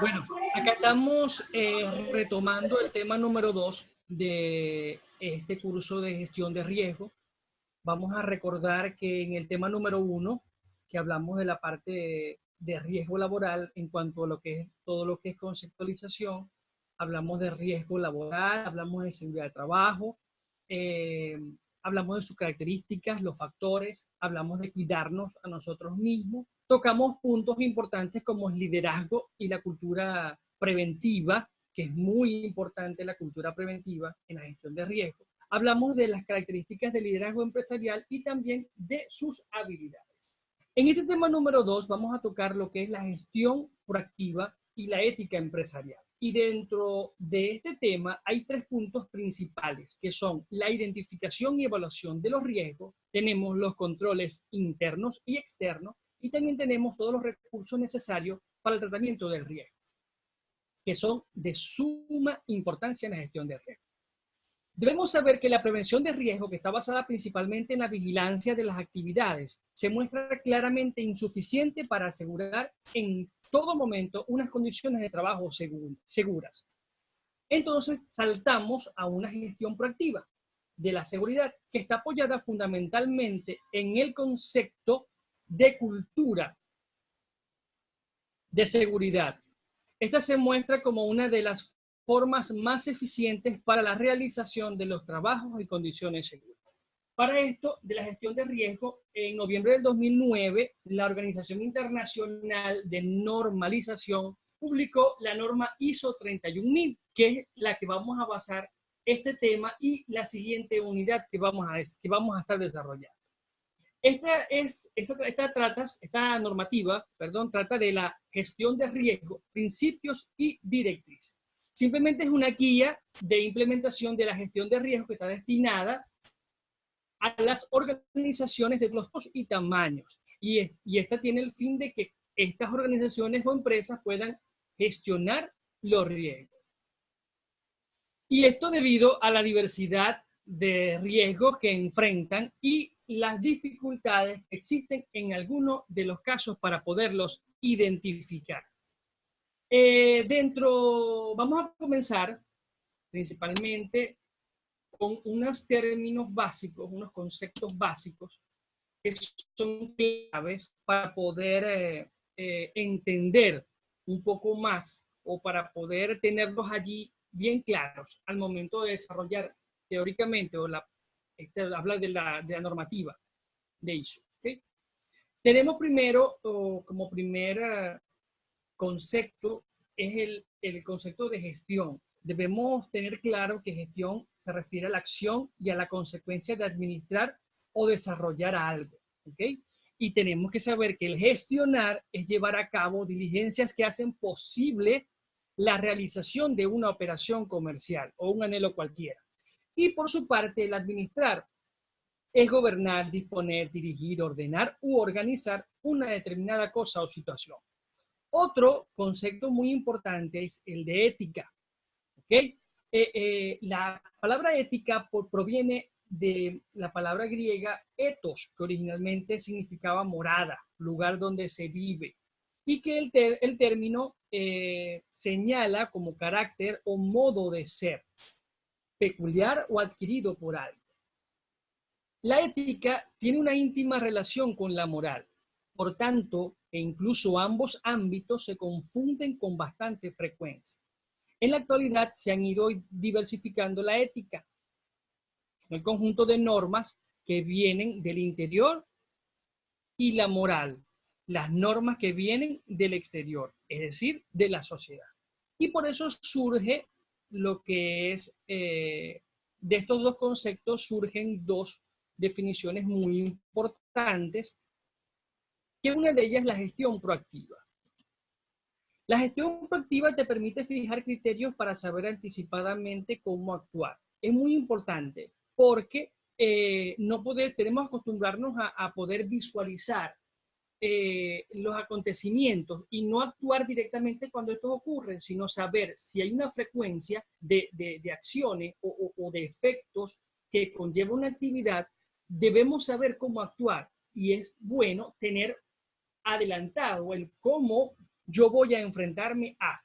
Bueno, acá estamos retomando el tema número 2 de este curso de gestión de riesgo. Vamos a recordar que en el tema número 1, que hablamos de la parte de riesgo laboral en cuanto a lo que es todo lo que es conceptualización, hablamos de riesgo laboral, hablamos de seguridad de trabajo, eh, hablamos de sus características, los factores, hablamos de cuidarnos a nosotros mismos. Tocamos puntos importantes como el liderazgo y la cultura preventiva, que es muy importante la cultura preventiva en la gestión de riesgo. Hablamos de las características del liderazgo empresarial y también de sus habilidades. En este tema número 2 vamos a tocar lo que es la gestión proactiva y la ética empresarial. Y dentro de este tema hay 3 puntos principales, que son la identificación y evaluación de los riesgos, tenemos los controles internos y externos, y también tenemos todos los recursos necesarios para el tratamiento del riesgo, que son de suma importancia en la gestión de riesgo. Debemos saber que la prevención de riesgo, que está basada principalmente en la vigilancia de las actividades, se muestra claramente insuficiente para asegurar en todo momento unas condiciones de trabajo seguras. Entonces, saltamos a una gestión proactiva de la seguridad, que está apoyada fundamentalmente en el concepto de cultura de seguridad. Esta se muestra como una de las formas más eficientes para la realización de los trabajos y condiciones seguras. Para esto, de la gestión de riesgo, en noviembre del 2009, la Organización Internacional de Normalización publicó la norma ISO 31000, que es la que vamos a basar este tema y la siguiente unidad que vamos a estar desarrollando. Esta normativa trata de la gestión de riesgo, principios y directrices. Simplemente es una guía de implementación de la gestión de riesgo que está destinada a las organizaciones de todos los y tamaños. Y esta tiene el fin de que estas organizaciones o empresas puedan gestionar los riesgos. Y esto debido a la diversidad de riesgos que enfrentan y las dificultades que existen en algunos de los casos para poderlos identificar. Vamos a comenzar principalmente con unos términos básicos, unos conceptos básicos que son claves para poder entender un poco más o para poder tenerlos allí bien claros al momento de desarrollar teóricamente o hablar de la normativa de ISO. ¿Okay? Tenemos primero, como primer concepto, es el concepto de gestión. Debemos tener claro que gestión se refiere a la acción y a la consecuencia de administrar o desarrollar algo. ¿Okay? Y tenemos que saber que el gestionar es llevar a cabo diligencias que hacen posible la realización de una operación comercial o un anhelo cualquiera. Y por su parte, el administrar es gobernar, disponer, dirigir, ordenar u organizar una determinada cosa o situación. Otro concepto muy importante es el de ética. ¿Okay? La palabra ética proviene de la palabra griega ethos, que originalmente significaba morada, lugar donde se vive, y que el término señala como carácter o modo de ser, peculiar o adquirido por alguien. La ética tiene una íntima relación con la moral, por tanto, e incluso ambos ámbitos se confunden con bastante frecuencia. En la actualidad se han ido diversificando la ética, el conjunto de normas que vienen del interior, y la moral, las normas que vienen del exterior, es decir, de la sociedad. Y por eso surge lo que es, de estos dos conceptos surgen dos definiciones muy importantes, que una de ellas es la gestión proactiva. La gestión proactiva te permite fijar criterios para saber anticipadamente cómo actuar. Es muy importante porque tenemos que acostumbrarnos a poder visualizar los acontecimientos y no actuar directamente cuando estos ocurren, sino saber si hay una frecuencia de acciones o de efectos que conlleva una actividad. Debemos saber cómo actuar y es bueno tener adelantado el cómo yo voy a enfrentarme a.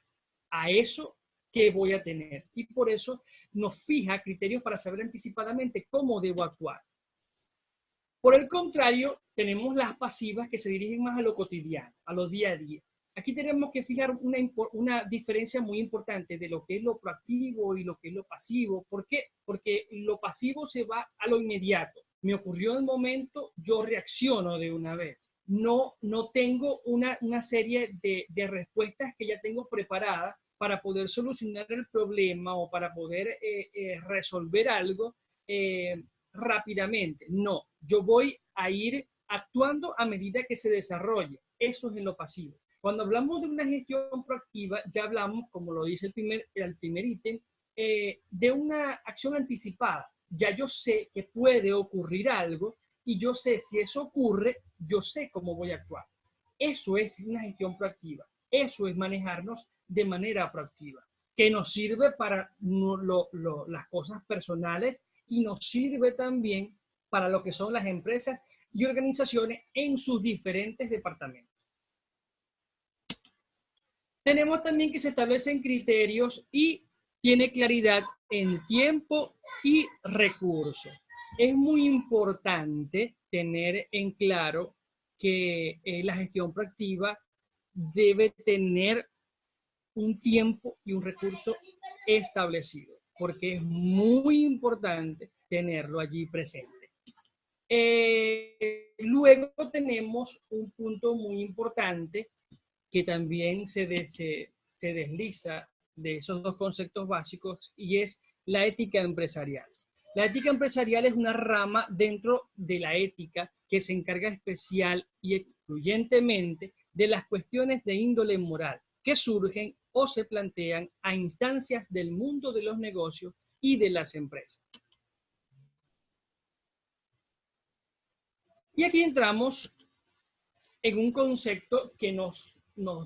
a eso que voy a tener. Y por eso nos fija criterios para saber anticipadamente cómo debo actuar. Por el contrario, tenemos las pasivas que se dirigen más a lo cotidiano, a lo día a día. Aquí tenemos que fijar una diferencia muy importante de lo que es lo proactivo y lo que es lo pasivo. ¿Por qué? Porque lo pasivo se va a lo inmediato. Me ocurrió en el momento, yo reacciono de una vez. No tengo una serie de respuestas que ya tengo preparadas para poder solucionar el problema o para poder resolver algo rápidamente. No, yo voy a ir actuando a medida que se desarrolle. Eso es en lo pasivo. Cuando hablamos de una gestión proactiva, ya hablamos, como lo dice el primer ítem, de una acción anticipada. Ya yo sé que puede ocurrir algo y yo sé si eso ocurre, yo sé cómo voy a actuar. Eso es una gestión proactiva. Eso es manejarnos de manera proactiva, que nos sirve para las cosas personales y nos sirve también para lo que son las empresas y organizaciones en sus diferentes departamentos. Tenemos también que se establecen criterios y tiene claridad en tiempo y recursos. Es muy importante tener en claro que la gestión proactiva debe tener un tiempo y un recurso establecido, porque es muy importante tenerlo allí presente. Luego tenemos un punto muy importante que también se desliza de esos dos conceptos básicos y es la ética empresarial. La ética empresarial es una rama dentro de la ética que se encarga especial y excluyentemente de las cuestiones de índole moral que surgen o se plantean a instancias del mundo de los negocios y de las empresas. Y aquí entramos en un concepto que nos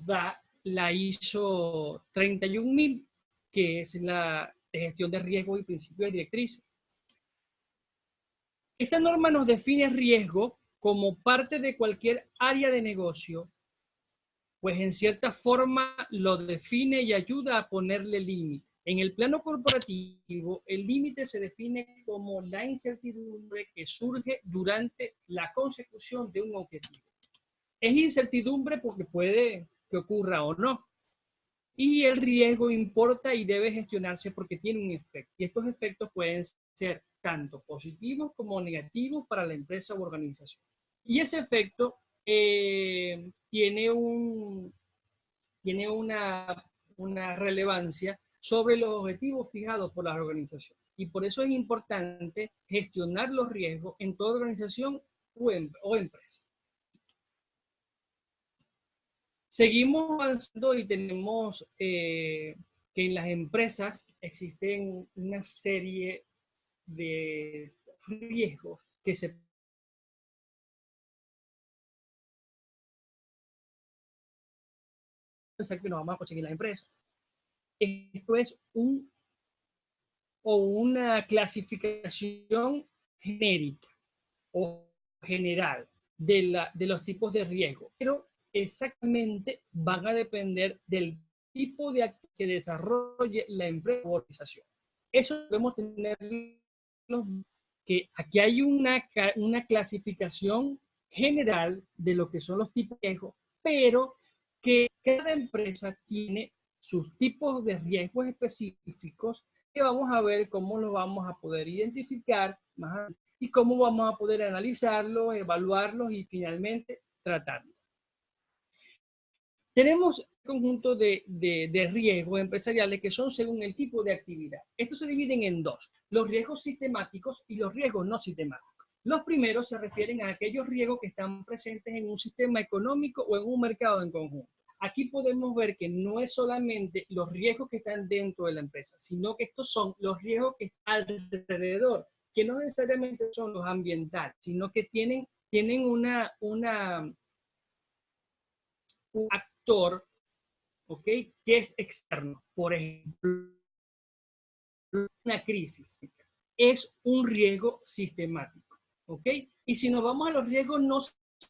da la ISO 31000, que es la de gestión de riesgo y principios directrices. Esta norma nos define riesgo como parte de cualquier área de negocio, pues en cierta forma lo define y ayuda a ponerle límite. En el plano corporativo, el límite se define como la incertidumbre que surge durante la consecución de un objetivo. Es incertidumbre porque puede que ocurra o no. Y el riesgo importa y debe gestionarse porque tiene un efecto. Y estos efectos pueden ser tanto positivos como negativos para la empresa u organización. Y ese efecto tiene una relevancia sobre los objetivos fijados por las organizaciones. Y por eso es importante gestionar los riesgos en toda organización o empresa. Seguimos avanzando y tenemos que en las empresas existen una serie de riesgos que se pensar que no vamos a conseguir la empresa. Esto es una clasificación genérica o general de los tipos de riesgo, pero exactamente van a depender del tipo de actividad que desarrolle la empresa o organización. Eso debemos tener que aquí hay una clasificación general de lo que son los tipos de riesgo, pero que cada empresa tiene sus tipos de riesgos específicos que vamos a ver cómo los vamos a poder identificar más y cómo vamos a poder analizarlos, evaluarlos y finalmente tratarlos. Tenemos un conjunto de riesgos empresariales que son según el tipo de actividad. Estos se dividen en dos, los riesgos sistemáticos y los riesgos no sistemáticos. Los primeros se refieren a aquellos riesgos que están presentes en un sistema económico o en un mercado en conjunto. Aquí podemos ver que no es solamente los riesgos que están dentro de la empresa, sino que estos son los riesgos que están alrededor, que no necesariamente son los ambientales, sino que tienen un actor, ¿ok?, que es externo. Por ejemplo, una crisis es un riesgo sistemático, ¿ok? Y si nos vamos a los riesgos no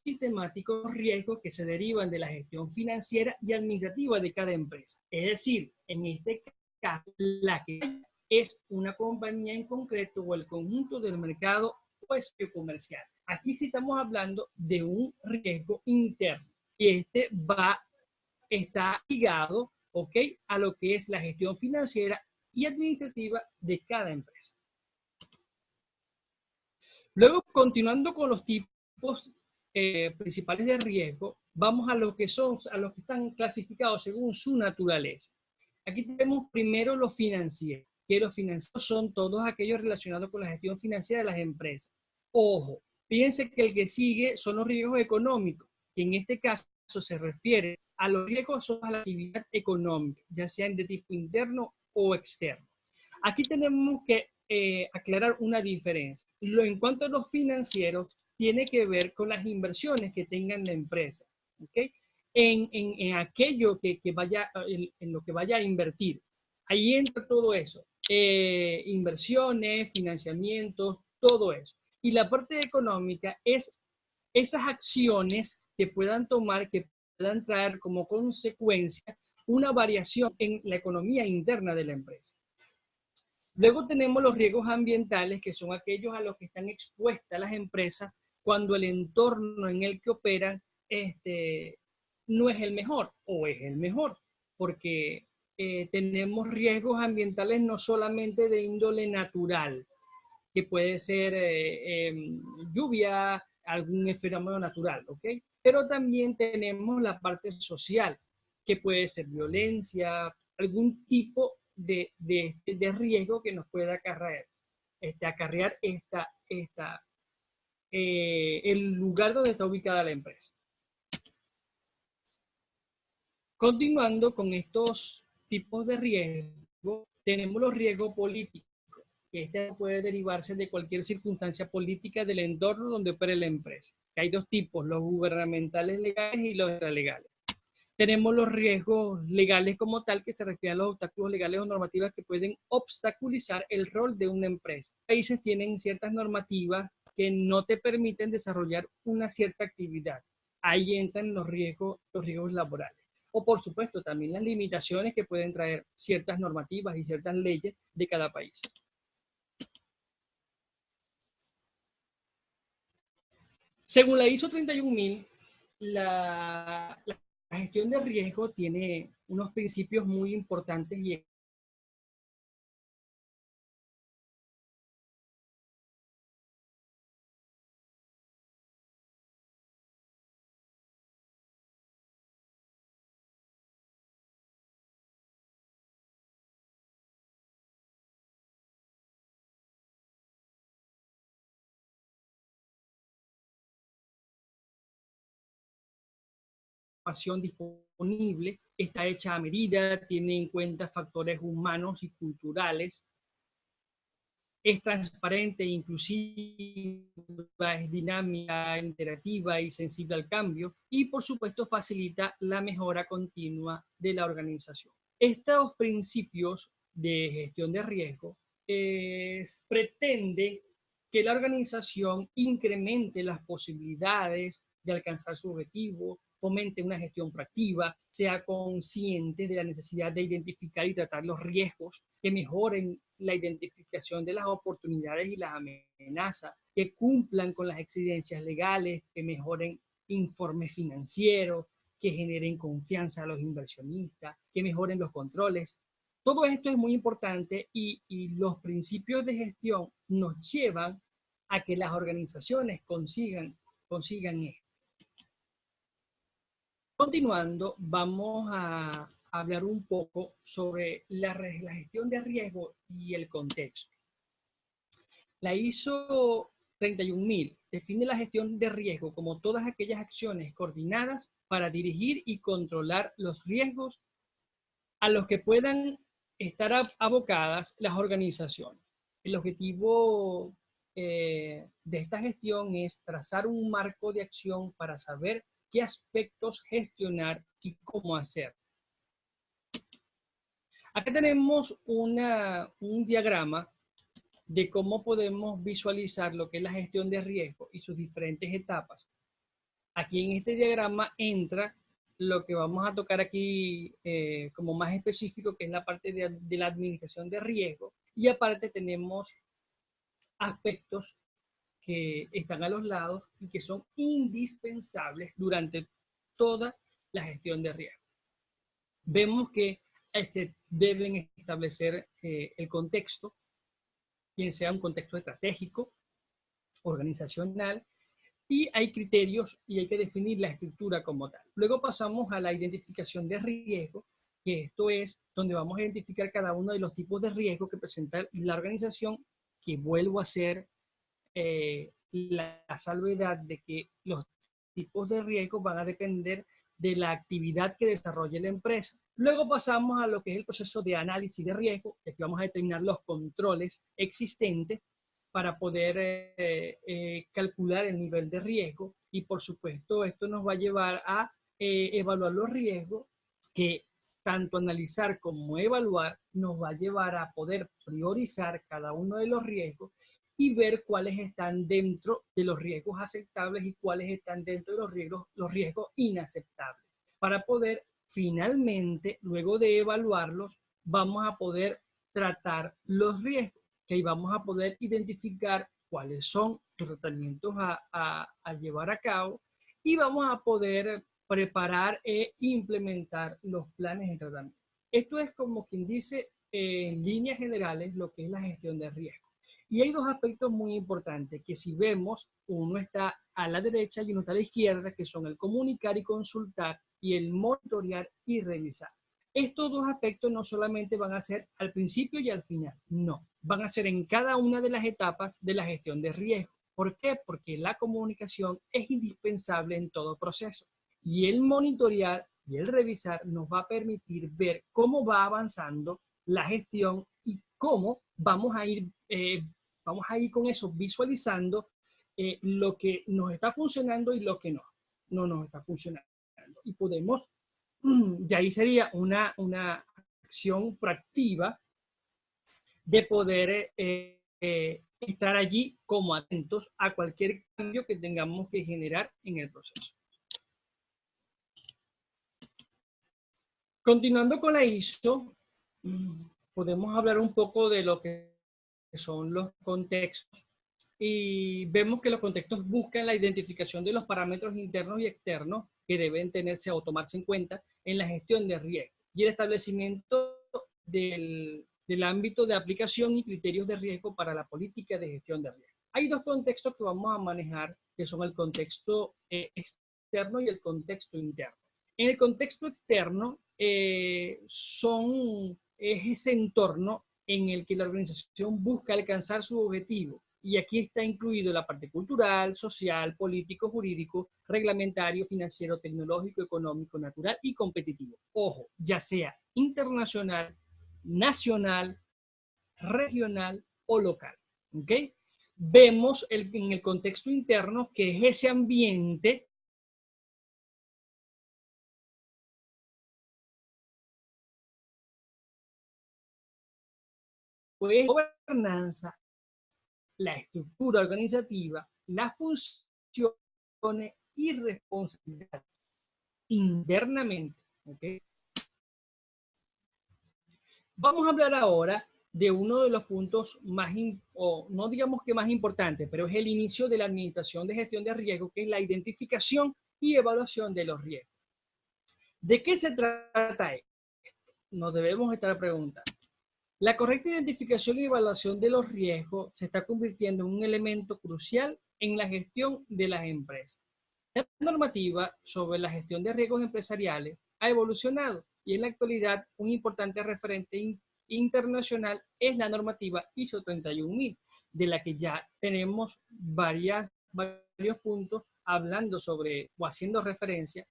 sistemáticos riesgos que se derivan de la gestión financiera y administrativa de cada empresa. Es decir, en este caso, la que es una compañía en concreto o el conjunto del mercado o espacio comercial. Aquí sí estamos hablando de un riesgo interno y este está ligado, ¿ok?, a lo que es la gestión financiera y administrativa de cada empresa. Luego, continuando con los tipos principales de riesgo, vamos a los que están clasificados según su naturaleza. Aquí tenemos primero los financieros, que los financieros son todos aquellos relacionados con la gestión financiera de las empresas. Ojo, fíjense que el que sigue son los riesgos económicos, que en este caso se refiere a los riesgos a la actividad económica, ya sean de tipo interno o externo. Aquí tenemos que aclarar una diferencia. En cuanto a los financieros, tiene que ver con las inversiones que tengan la empresa, ¿ok?, en aquello en lo que vaya a invertir. Ahí entra todo eso, inversiones, financiamientos, todo eso. Y la parte económica es esas acciones que puedan tomar, que puedan traer como consecuencia una variación en la economía interna de la empresa. Luego tenemos los riesgos ambientales, que son aquellos a los que están expuestas las empresas cuando el entorno en el que operan no es el mejor o es el mejor, porque tenemos riesgos ambientales no solamente de índole natural, que puede ser lluvia, algún fenómeno natural, ¿ok? Pero también tenemos la parte social, que puede ser violencia, algún tipo de riesgo que nos pueda acarrear el lugar donde está ubicada la empresa. Continuando con estos tipos de riesgo, tenemos los riesgos políticos, que este puede derivarse de cualquier circunstancia política del entorno donde opere la empresa. Hay dos tipos, los gubernamentales legales y los extralegales. Tenemos los riesgos legales como tal, que se refieren a los obstáculos legales o normativas que pueden obstaculizar el rol de una empresa. Los países tienen ciertas normativas que no te permiten desarrollar una cierta actividad. Ahí entran los riesgos laborales. O por supuesto también las limitaciones que pueden traer ciertas normativas y ciertas leyes de cada país. Según la ISO 31000, la gestión de riesgo tiene unos principios muy importantes y información disponible está hecha a medida, tiene en cuenta factores humanos y culturales, es transparente, inclusiva, es dinámica, interactiva y sensible al cambio y por supuesto facilita la mejora continua de la organización. Estos principios de gestión de riesgo pretende que la organización incremente las posibilidades de alcanzar su objetivo, fomente una gestión proactiva, sea consciente de la necesidad de identificar y tratar los riesgos, que mejoren la identificación de las oportunidades y las amenazas, que cumplan con las exigencias legales, que mejoren informes financieros, que generen confianza a los inversionistas, que mejoren los controles. Todo esto es muy importante y los principios de gestión nos llevan a que las organizaciones consigan esto. Continuando, vamos a hablar un poco sobre la gestión de riesgo y el contexto. La ISO 31000 define la gestión de riesgo como todas aquellas acciones coordinadas para dirigir y controlar los riesgos a los que puedan estar abocadas las organizaciones. El objetivo de esta gestión es trazar un marco de acción para saber qué aspectos gestionar y cómo hacer. Acá tenemos un diagrama de cómo podemos visualizar lo que es la gestión de riesgo y sus diferentes etapas. Aquí en este diagrama entra lo que vamos a tocar aquí como más específico, que es la parte de la administración de riesgo. Y aparte tenemos aspectos que están a los lados y que son indispensables durante toda la gestión de riesgo. Vemos que se deben establecer el contexto, bien sea un contexto estratégico, organizacional, y hay criterios y hay que definir la estructura como tal. Luego pasamos a la identificación de riesgo, que esto es donde vamos a identificar cada uno de los tipos de riesgo que presenta la organización, que vuelvo a hacer la salvedad de que los tipos de riesgo van a depender de la actividad que desarrolle la empresa. Luego pasamos a lo que es el proceso de análisis de riesgo, que aquí vamos a determinar los controles existentes para poder calcular el nivel de riesgo, y por supuesto esto nos va a llevar a evaluar los riesgos, que tanto analizar como evaluar nos va a llevar a poder priorizar cada uno de los riesgos y ver cuáles están dentro de los riesgos aceptables y cuáles están dentro de los riesgos inaceptables, para poder finalmente, luego de evaluarlos, vamos a poder tratar los riesgos, que ahí vamos a poder identificar cuáles son los tratamientos a llevar a cabo, y vamos a poder preparar e implementar los planes de tratamiento. Esto es como quien dice en líneas generales lo que es la gestión de riesgo. Y hay dos aspectos muy importantes que, si vemos, uno está a la derecha y uno está a la izquierda, que son el comunicar y consultar y el monitorear y revisar. Estos dos aspectos no solamente van a ser al principio y al final, no, van a ser en cada una de las etapas de la gestión de riesgo. ¿Por qué? Porque la comunicación es indispensable en todo proceso, y el monitorear y el revisar nos va a permitir ver cómo va avanzando la gestión y cómo vamos a ir con eso visualizando lo que nos está funcionando y lo que no nos está funcionando. Y podemos, de ahí sería una acción proactiva de poder estar allí como atentos a cualquier cambio que tengamos que generar en el proceso. Continuando con la ISO, podemos hablar un poco de lo que son los contextos, y vemos que los contextos buscan la identificación de los parámetros internos y externos que deben tenerse o tomarse en cuenta en la gestión de riesgo, y el establecimiento del ámbito de aplicación y criterios de riesgo para la política de gestión de riesgo. Hay dos contextos que vamos a manejar, que son el contexto externo y el contexto interno. En el contexto externo es ese entorno en el que la organización busca alcanzar su objetivo. Y aquí está incluido la parte cultural, social, político, jurídico, reglamentario, financiero, tecnológico, económico, natural y competitivo. Ojo, ya sea internacional, nacional, regional o local. ¿Ok? Vemos en el contexto interno que es ese ambiente pues gobernanza, la estructura organizativa, las funciones y responsabilidades internamente. ¿Okay? Vamos a hablar ahora de uno de los puntos más, o no digamos que más importante, pero es el inicio de la administración de gestión de riesgo, que es la identificación y evaluación de los riesgos. ¿De qué se trata esto? Nos debemos estar preguntando. La correcta identificación y evaluación de los riesgos se está convirtiendo en un elemento crucial en la gestión de las empresas. La normativa sobre la gestión de riesgos empresariales ha evolucionado, y en la actualidad un importante referente internacional es la normativa ISO 31000, de la que ya tenemos varios puntos hablando sobre o haciendo referencia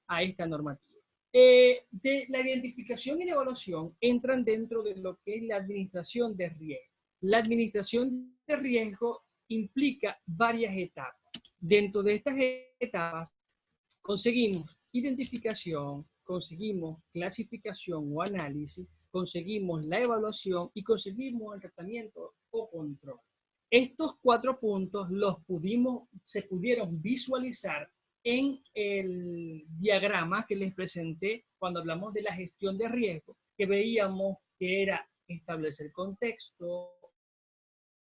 a esta normativa. De la identificación y la evaluación entran dentro de lo que es la administración de riesgo. La administración de riesgo implica varias etapas. Dentro de estas etapas conseguimos identificación, conseguimos clasificación o análisis, conseguimos la evaluación y conseguimos el tratamiento o control. Estos 4 puntos se pudieron visualizar en el diagrama que les presenté cuando hablamos de la gestión de riesgo, que veíamos que era establecer contexto,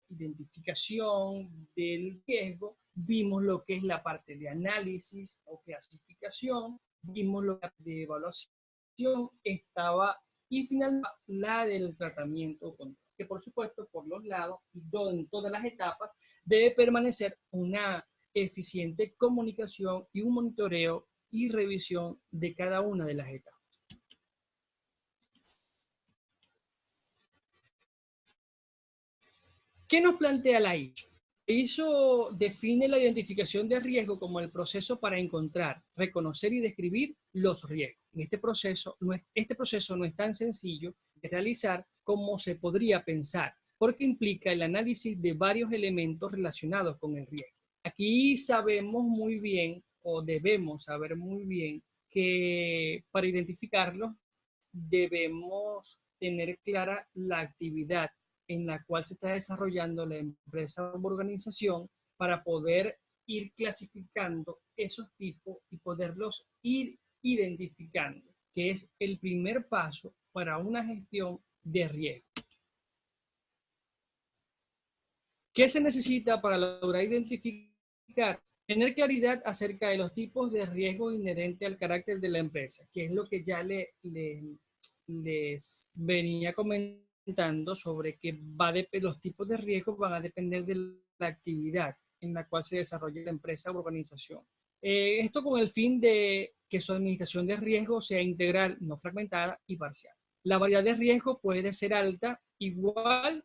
identificación del riesgo, vimos lo que es la parte de análisis o clasificación, vimos lo que de evaluación estaba y finalmente la del tratamiento, que por supuesto por los lados y en todas las etapas debe permanecer una eficiente comunicación y un monitoreo y revisión de cada una de las etapas. ¿Qué nos plantea la ISO? La ISO define la identificación de riesgo como el proceso para encontrar, reconocer y describir los riesgos. En este proceso no es tan sencillo de realizar como se podría pensar, porque implica el análisis de varios elementos relacionados con el riesgo. Aquí sabemos muy bien, o debemos saber muy bien, que para identificarlos debemos tener clara la actividad en la cual se está desarrollando la empresa o organización para poder ir clasificando esos tipos y poderlos ir identificando, que es el primer paso para una gestión de riesgo. ¿Qué se necesita para lograr identificar? Tener claridad acerca de los tipos de riesgo inherentes al carácter de la empresa, que es lo que ya les venía comentando sobre que los tipos de riesgos van a depender de la actividad en la cual se desarrolla la empresa o organización. Esto con el fin de que su administración de riesgo sea integral, no fragmentada y parcial. La variedad de riesgo puede ser alta, igual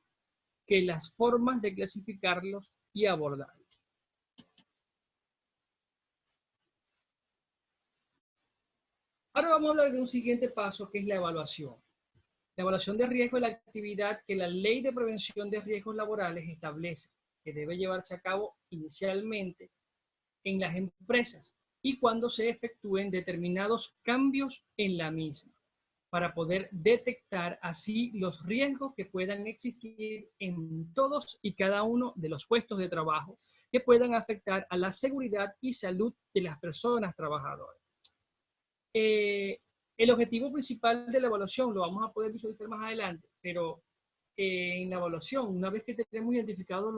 que las formas de clasificarlos y abordarlos. Ahora vamos a hablar de un siguiente paso, que es la evaluación. La evaluación de riesgo es la actividad que la Ley de Prevención de Riesgos Laborales establece, que debe llevarse a cabo inicialmente en las empresas y cuando se efectúen determinados cambios en la misma, para poder detectar así los riesgos que puedan existir en todos y cada uno de los puestos de trabajo que puedan afectar a la seguridad y salud de las personas trabajadoras. El objetivo principal de la evaluación lo vamos a poder visualizar más adelante, pero en la evaluación, una vez que tenemos identificados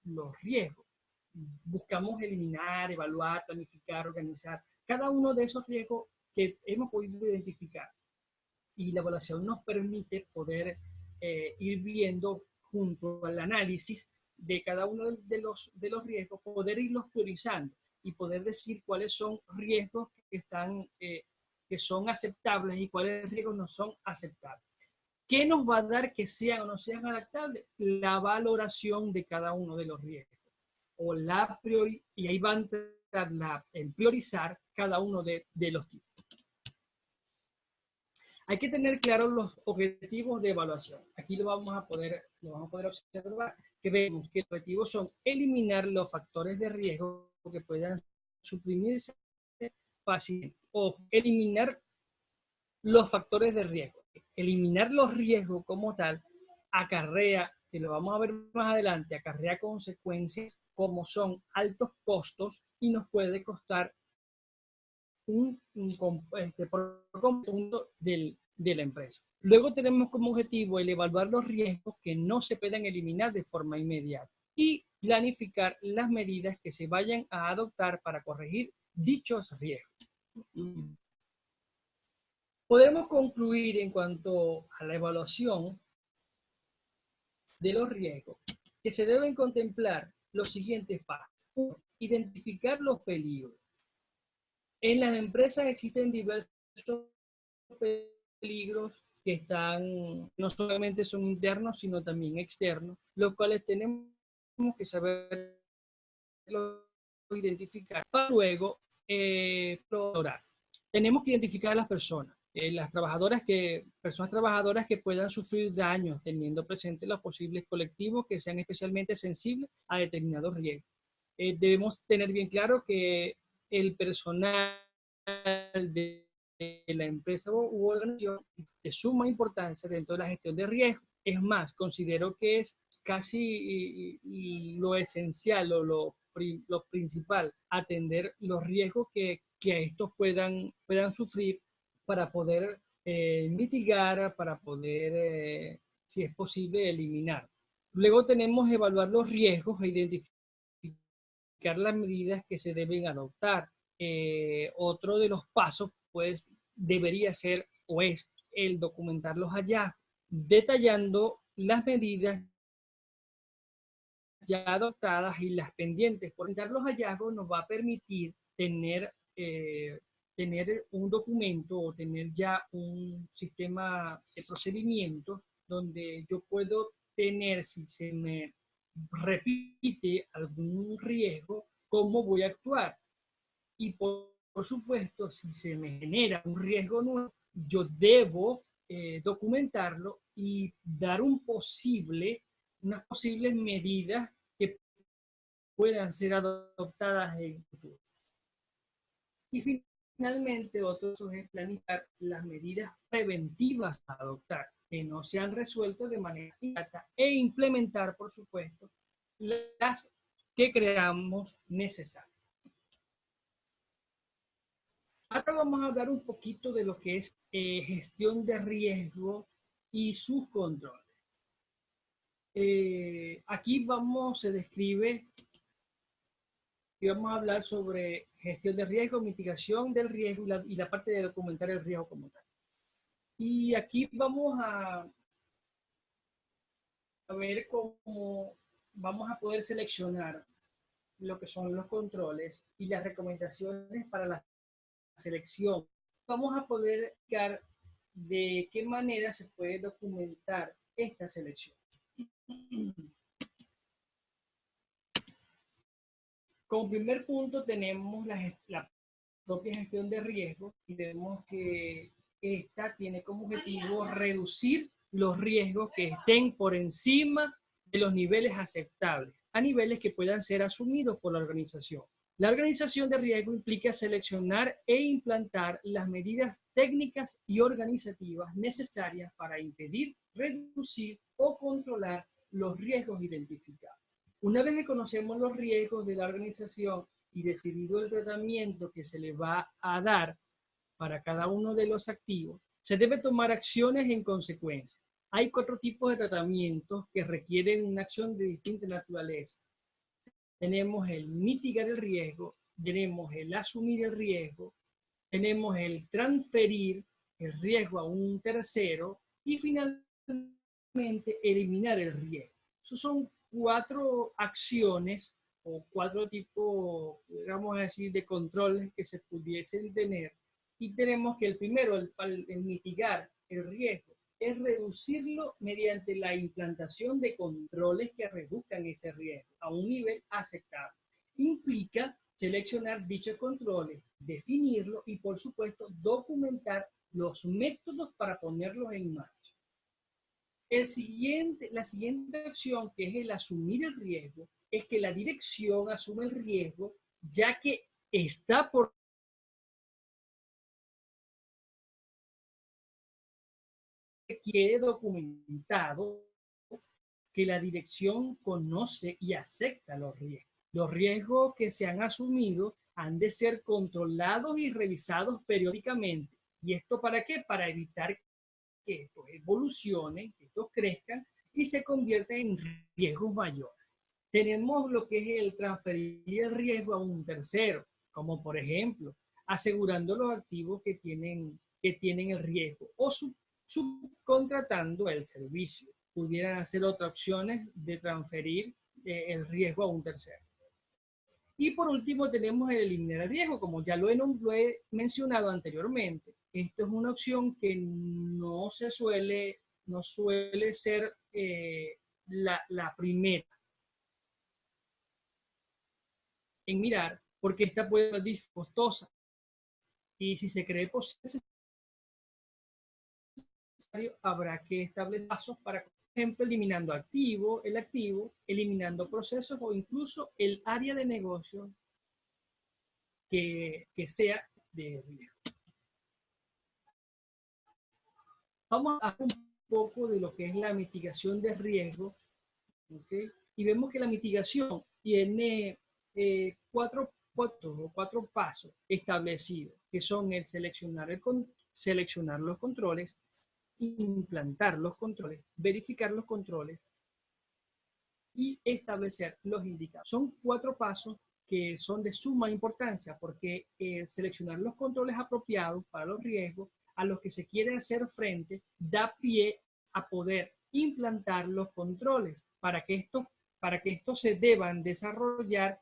los riesgos, buscamos eliminar, evaluar, planificar, organizar cada uno de esos riesgos que hemos podido identificar. Y la evaluación nos permite poder ir viendo junto al análisis de cada uno de los riesgos, poder irlos priorizando y poder decir cuáles son riesgos que son aceptables y cuáles riesgos no son aceptables. ¿Qué nos va a dar que sean o no sean adaptables? La valoración de cada uno de los riesgos. Y ahí va a entrar el priorizar cada uno de los tipos. Hay que tener claros los objetivos de evaluación. Aquí lo vamos a poder observar, que vemos que los objetivos son eliminar los factores de riesgo que puedan suprimirse fácilmente o eliminar los factores de riesgo. Eliminar los riesgos como tal acarrea, que lo vamos a ver más adelante, acarrea consecuencias como son altos costos y nos puede costar por conjunto de la empresa. Luego tenemos como objetivo el evaluar los riesgos que no se puedan eliminar de forma inmediata y planificar las medidas que se vayan a adoptar para corregir dichos riesgos. Podemos concluir en cuanto a la evaluación de los riesgos que se deben contemplar los siguientes pasos. 1. Identificar los peligros. En las empresas existen diversos peligros que no solamente son internos, sino también externos, los cuales tenemos que saber identificar para luego explorar. Tenemos que identificar a las personas, personas trabajadoras que puedan sufrir daños, teniendo presente los posibles colectivos que sean especialmente sensibles a determinados riesgos. Debemos tener bien claro que el personal de la empresa u organización es de suma importancia dentro de la gestión de riesgo. Es más, considero que es casi lo esencial o lo lo principal, atender los riesgos que estos puedan sufrir para poder mitigar, para poder, si es posible, eliminar. Luego tenemos evaluar los riesgos e identificar las medidas que se deben adoptar. Otro de los pasos, pues, debería ser o es el documentar los hallazgos, detallando las medidas ya adoptadas y las pendientes. Por documentar los hallazgos nos va a permitir tener un documento o tener ya un sistema de procedimientos donde yo puedo tener, si se me repite algún riesgo, cómo voy a actuar. Y por supuesto, si se me genera un riesgo nuevo, yo debo documentarlo y dar unas posibles medidas que puedan ser adoptadas en el futuro. Y finalmente, otro es planificar las medidas preventivas a adoptar que no se han resuelto de manera inmediata e implementar, por supuesto, las que creamos necesarias. Ahora vamos a hablar un poquito de lo que es gestión de riesgo y sus controles. Aquí se describe y vamos a hablar sobre gestión de riesgo, mitigación del riesgo y la parte de documentar el riesgo como tal. Y aquí vamos a ver cómo vamos a poder seleccionar lo que son los controles y las recomendaciones para la selección. Vamos a poder ver de qué manera se puede documentar esta selección. Como primer punto tenemos la propia gestión de riesgo y vemos que esta tiene como objetivo reducir los riesgos que estén por encima de los niveles aceptables, a niveles que puedan ser asumidos por la organización. La organización de riesgo implica seleccionar e implantar las medidas técnicas y organizativas necesarias para impedir, reducir o controlar los riesgos identificados. Una vez que conocemos los riesgos de la organización y decidido el tratamiento que se le va a dar para cada uno de los activos, se debe tomar acciones en consecuencia. Hay 4 tipos de tratamientos que requieren una acción de distinta naturaleza. Tenemos el mitigar el riesgo, tenemos el asumir el riesgo, tenemos el transferir el riesgo a un tercero y finalmente eliminar el riesgo. Esos son 4 acciones o 4 tipos, vamos a decir, de controles que se pudiesen tener. Y tenemos que el primero, el mitigar el riesgo, es reducirlo mediante la implantación de controles que reduzcan ese riesgo a un nivel aceptable. Implica seleccionar dichos controles, definirlos y, por supuesto, documentar los métodos para ponerlos en marcha. La siguiente acción, que es el asumir el riesgo, es que la dirección asume el riesgo, ya que está por quede documentado que la dirección conoce y acepta los riesgos. Los riesgos que se han asumido han de ser controlados y revisados periódicamente. ¿Y esto para qué? Para evitar que estos evolucionen, que estos crezcan y se conviertan en riesgos mayores. Tenemos lo que es el transferir el riesgo a un tercero, como por ejemplo, asegurando los activos que tienen el riesgo o subcontratando el servicio. Pudieran hacer otras opciones de transferir el riesgo a un tercero. Y por último tenemos el eliminar el riesgo, como ya lo he mencionado anteriormente. Esto es una opción que no suele ser la primera en mirar, porque esta puede ser costosa. Y si se cree posible, habrá que establecer pasos para, por ejemplo, eliminando el activo, eliminando procesos o incluso el área de negocio que sea de riesgo. Vamos a hablar un poco de lo que es la mitigación de riesgo, ¿okay? Y vemos que la mitigación tiene cuatro pasos establecidos, que son el seleccionar los controles, implantar los controles, verificar los controles y establecer los indicadores. Son 4 pasos que son de suma importancia porque seleccionar los controles apropiados para los riesgos a los que se quiere hacer frente da pie a poder implantar los controles para que estos se deban desarrollar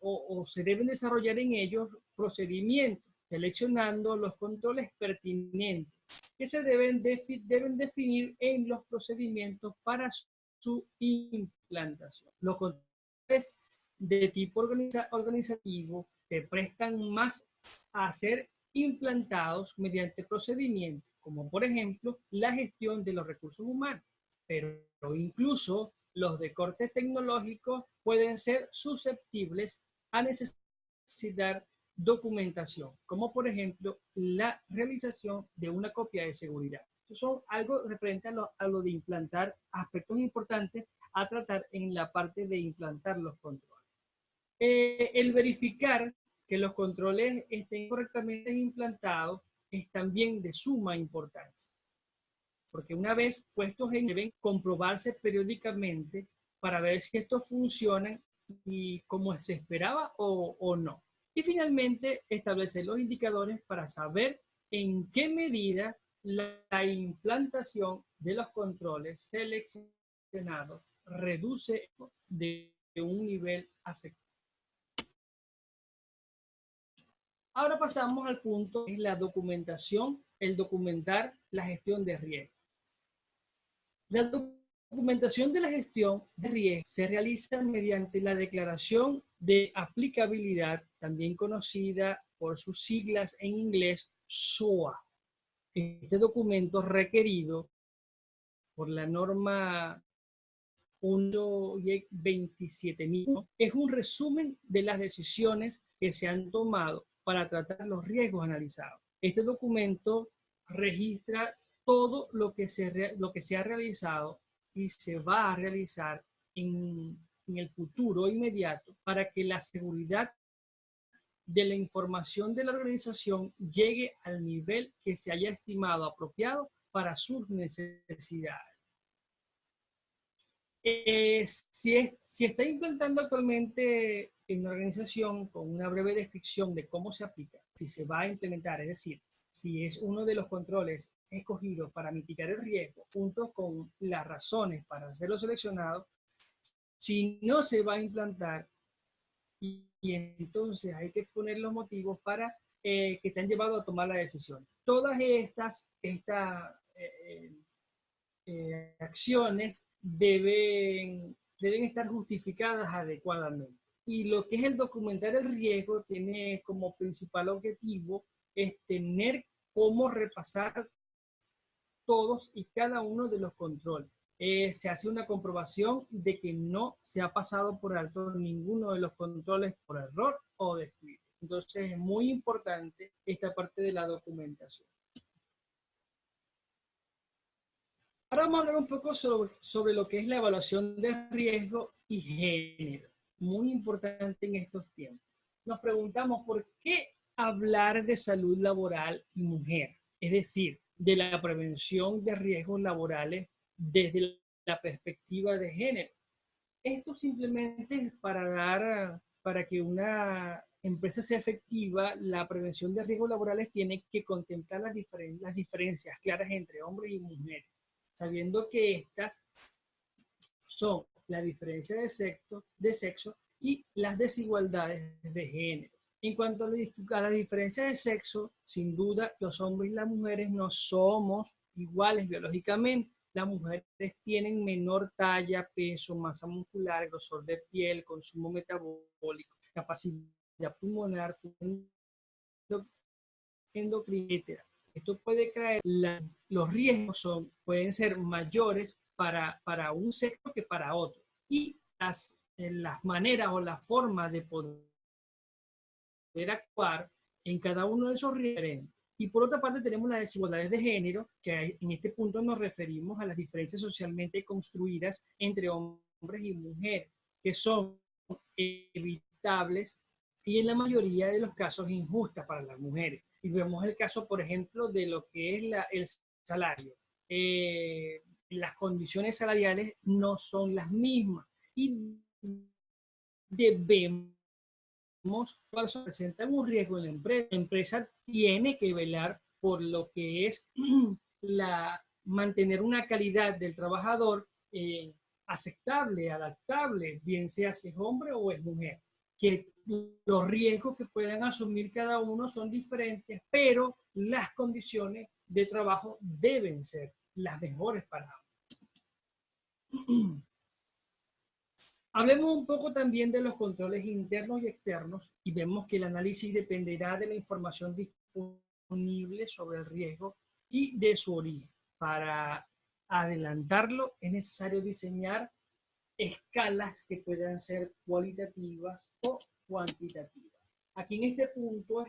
o se deben desarrollar en ellos procedimientos, seleccionando los controles pertinentes que se deben definir en los procedimientos para su implantación. Los controles de tipo organizativo se prestan más a ser implantados mediante procedimientos, como por ejemplo la gestión de los recursos humanos, pero incluso los de corte tecnológico pueden ser susceptibles a necesitar documentación, como por ejemplo la realización de una copia de seguridad. Eso son algo referente a lo de implantar aspectos importantes a tratar en la parte de implantar los controles. El verificar que los controles estén correctamente implantados es también de suma importancia, porque una vez puestos deben comprobarse periódicamente para ver si estos funcionan y como se esperaba o no. Y finalmente, establecer los indicadores para saber en qué medida la implantación de los controles seleccionados reduce de un nivel aceptable. Ahora pasamos al punto de la documentación, el documentar la gestión de riesgo. La documentación de la gestión de riesgo se realiza mediante la declaración de aplicabilidad, también conocida por sus siglas en inglés SOA. Este documento requerido por la norma 1.27.000 es un resumen de las decisiones que se han tomado para tratar los riesgos analizados. Este documento registra todo lo que se ha realizado y se va a realizar en el futuro inmediato para que la seguridad de la información de la organización llegue al nivel que se haya estimado apropiado para sus necesidades. Si está implantando actualmente en una organización con una breve descripción de cómo se aplica, si se va a implementar, es decir, si es uno de los controles escogidos para mitigar el riesgo, junto con las razones para hacerlo seleccionado, si no se va a implantar, y entonces hay que exponer los motivos para que te han llevado a tomar la decisión. Todas estas acciones deben estar justificadas adecuadamente. Y lo que es el documentar el riesgo tiene como principal objetivo es tener cómo repasar todos y cada uno de los controles. Se hace una comprobación de que no se ha pasado por alto ninguno de los controles por error o descuido. Entonces es muy importante esta parte de la documentación. Ahora vamos a hablar un poco sobre lo que es la evaluación de riesgo y género. Muy importante en estos tiempos. Nos preguntamos por qué hablar de salud laboral y mujer, es decir, de la prevención de riesgos laborales desde la perspectiva de género. Esto simplemente es para que una empresa sea efectiva, la prevención de riesgos laborales tiene que contemplar las diferencias claras entre hombres y mujeres, sabiendo que estas son la diferencia de sexo y las desigualdades de género. En cuanto a la diferencia de sexo, sin duda los hombres y las mujeres no somos iguales biológicamente. Las mujeres tienen menor talla, peso, masa muscular, grosor de piel, consumo metabólico, capacidad pulmonar, endocrina, etc. Esto puede crear, los riesgos pueden ser mayores para un sexo que para otro. Y las maneras o la forma de poder actuar en cada uno de esos riesgos. Y por otra parte tenemos las desigualdades de género, que en este punto nos referimos a las diferencias socialmente construidas entre hombres y mujeres, que son evitables y en la mayoría de los casos injustas para las mujeres. Y vemos el caso, por ejemplo, de lo que es el salario. Las condiciones salariales no son las mismas y debemos, cuando se presenta un riesgo en la empresa tiene que velar por lo que es mantener una calidad del trabajador aceptable, adaptable, bien sea si es hombre o es mujer. Que los riesgos que puedan asumir cada uno son diferentes, pero las condiciones de trabajo deben ser las mejores para ambos. Hablemos un poco también de los controles internos y externos y vemos que el análisis dependerá de la información disponible sobre el riesgo y de su origen. Para adelantarlo es necesario diseñar escalas que puedan ser cualitativas o cuantitativas. Aquí en este punto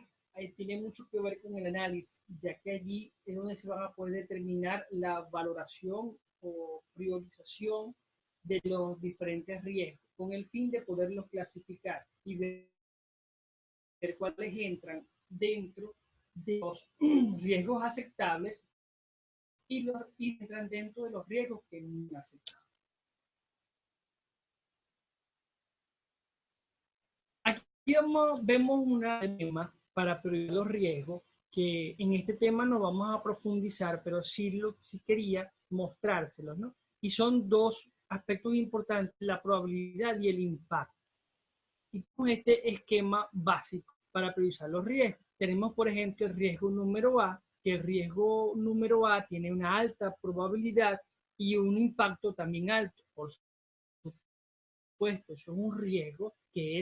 tiene mucho que ver con el análisis, ya que allí es donde se va a poder determinar la valoración o priorización de los diferentes riesgos, con el fin de poderlos clasificar y ver cuáles entran dentro de los riesgos aceptables y entran dentro de los riesgos que no son aceptables. Aquí vemos una tema para priorizar los riesgos, que en este tema no vamos a profundizar, pero sí quería mostrárselos, ¿no? Y son dos aspectos importantes, la probabilidad y el impacto. Y con este esquema básico para priorizar los riesgos. Tenemos, por ejemplo, el riesgo número A, que el riesgo número A tiene una alta probabilidad y un impacto también alto. Por supuesto, eso es un riesgo que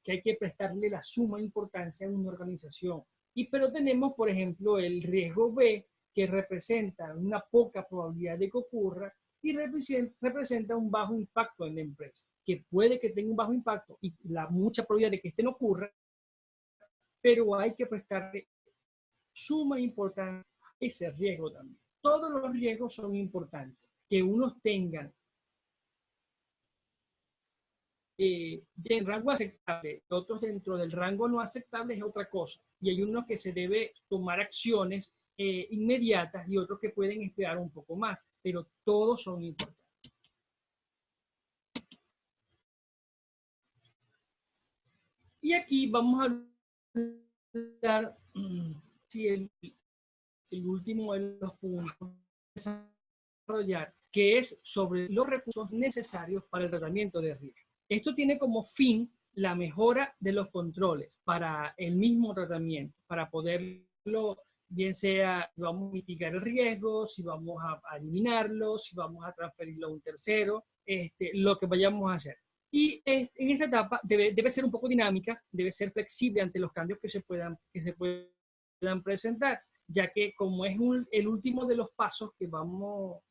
hay que prestarle la suma importancia a una organización. Pero tenemos, por ejemplo, el riesgo B, que representa una poca probabilidad de que ocurra y representa un bajo impacto en la empresa, que puede que tenga un bajo impacto y la mucha probabilidad de que este no ocurra, pero hay que prestarle suma importancia a ese riesgo también. Todos los riesgos son importantes, que unos tengan en rango aceptable, otros dentro del rango no aceptable es otra cosa. Y hay unos que se debe tomar acciones inmediatas y otros que pueden esperar un poco más, pero todos son importantes. Y aquí vamos a hablar, si el último de los puntos, desarrollar, que es sobre los recursos necesarios para el tratamiento de riesgo. Esto tiene como fin la mejora de los controles para el mismo tratamiento, para poderlo, bien sea, vamos a mitigar el riesgo, si vamos a eliminarlo, si vamos a transferirlo a un tercero, lo que vayamos a hacer. Y en esta etapa debe ser un poco dinámica, debe ser flexible ante los cambios que se puedan presentar, ya que como es el último de los pasos que vemos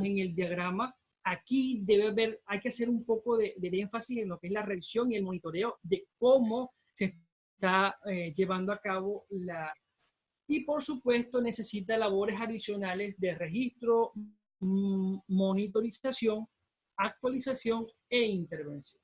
en el diagrama, aquí hay que hacer un poco de énfasis en lo que es la revisión y el monitoreo de cómo se está llevando a cabo y por supuesto necesita labores adicionales de registro, monitorización, actualización e intervención.